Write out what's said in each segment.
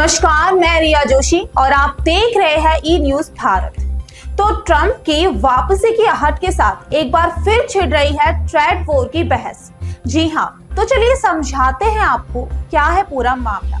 नमस्कार, मैं रिया जोशी और आप देख रहे हैं ई न्यूज भारत। तो ट्रंप की वापसी की आहट के साथ एक बार फिर छिड़ रही है ट्रेड वॉर की बहस। जी हाँ, तो चलिए समझाते हैं आपको क्या है पूरा मामला।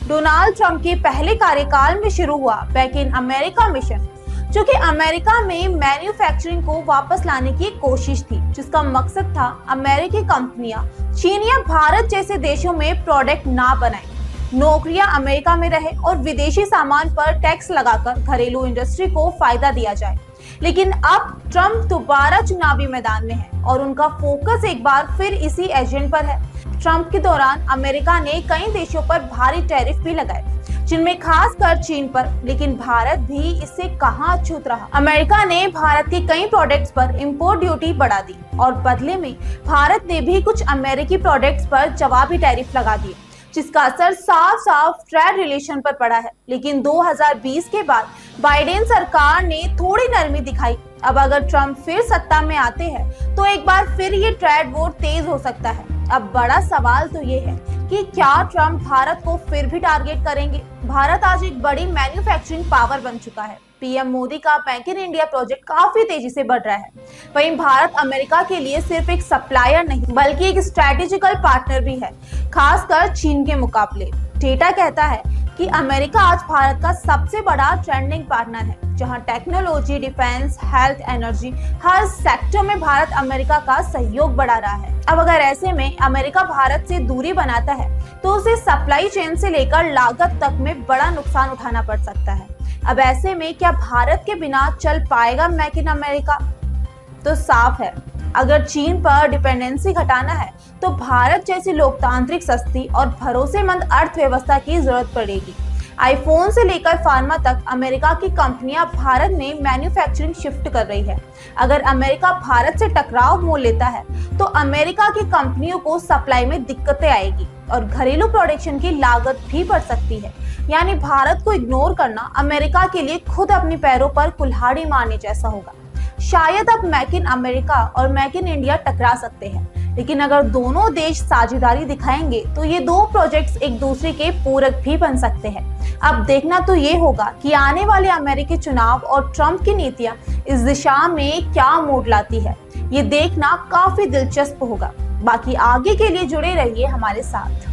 डोनाल्ड ट्रंप के पहले कार्यकाल में शुरू हुआ बैक इन अमेरिका मिशन, जो कि अमेरिका में मैन्युफैक्चरिंग को वापस लाने की कोशिश थी, जिसका मकसद था अमेरिकी कंपनियां चीन या भारत जैसे देशों में प्रोडक्ट ना बनाएं, नौकरियां अमेरिका में रहे और विदेशी सामान पर टैक्स लगाकर घरेलू इंडस्ट्री को फायदा दिया जाए। लेकिन अब ट्रंप दोबारा चुनावी मैदान में है और उनका फोकस एक बार फिर इसी एजेंड पर है। ट्रंप के दौरान अमेरिका ने कई देशों पर भारी टैरिफ भी लगाए, जिनमें खासकर चीन पर, लेकिन भारत भी इससे कहां अछूत रहा। अमेरिका ने भारत के कई प्रोडक्ट्स पर इंपोर्ट ड्यूटी बढ़ा दी और बदले में भारत ने भी कुछ अमेरिकी प्रोडक्ट्स पर जवाबी टैरिफ लगा दिए, जिसका असर साफ साफ ट्रेड रिलेशन पर पड़ा है। लेकिन 2020 के बाद बाइडेन सरकार ने थोड़ी नरमी दिखाई। अब अगर ट्रंप फिर सत्ता में आते हैं तो एक बार फिर ये ट्रेड वॉर तेज हो सकता है। अब बड़ा सवाल तो ये है कि क्या ट्रंप भारत को फिर भी टारगेट करेंगे। भारत आज एक बड़ी मैन्युफैक्चरिंग पावर बन चुका है। पीएम मोदी का मेक इन इंडिया प्रोजेक्ट काफी तेजी से बढ़ रहा है। वहीं भारत अमेरिका के लिए सिर्फ एक सप्लायर नहीं बल्कि एक स्ट्रेटेजिकल पार्टनर भी है, खासकर चीन के मुकाबले। डेटा कहता है कि अमेरिका आज भारत का सबसे बड़ा ट्रेंडिंग पार्टनर है, जहां टेक्नोलॉजी, डिफेंस, हेल्थ, एनर्जी, हर सेक्टर में भारत अमेरिका का सहयोग बढ़ा रहा है। अब अगर ऐसे में अमेरिका भारत से दूरी बनाता है तो उसे सप्लाई चेन से लेकर लागत तक में बड़ा नुकसान उठाना पड़ सकता है। अब ऐसे में क्या भारत के बिना चल पाएगा मेक इन अमेरिका? तो साफ है, अगर चीन पर डिपेंडेंसी घटाना है तो भारत जैसी लोकतांत्रिक, सस्ती और भरोसेमंद अर्थव्यवस्था की जरूरत पड़ेगी। आईफोन से लेकर फार्मा तक अमेरिका की कंपनियां भारत में मैन्युफैक्चरिंग शिफ्ट कर रही है। अगर अमेरिका भारत से टकराव मोल लेता है तो अमेरिका की कंपनियों को सप्लाई में दिक्कतें आएगी और घरेलू प्रोडक्शन की लागत भी बढ़ सकती है। यानी भारत को इग्नोर करना अमेरिका के लिए खुद अपने पैरों पर कुल्हाड़ी मारने जैसा होगा। शायद अब मेक इन अमेरिका और मेक इन इंडिया टकरा सकते हैं, लेकिन अगर दोनों देश साझेदारी दिखाएंगे तो ये दो प्रोजेक्ट्स एक दूसरे के पूरक भी बन सकते हैं। अब देखना तो ये होगा कि आने वाले अमेरिकी चुनाव और ट्रंप की नीतियां इस दिशा में क्या मोड़ लाती है। ये देखना काफी दिलचस्प होगा। बाकी आगे के लिए जुड़े रहिए हमारे साथ।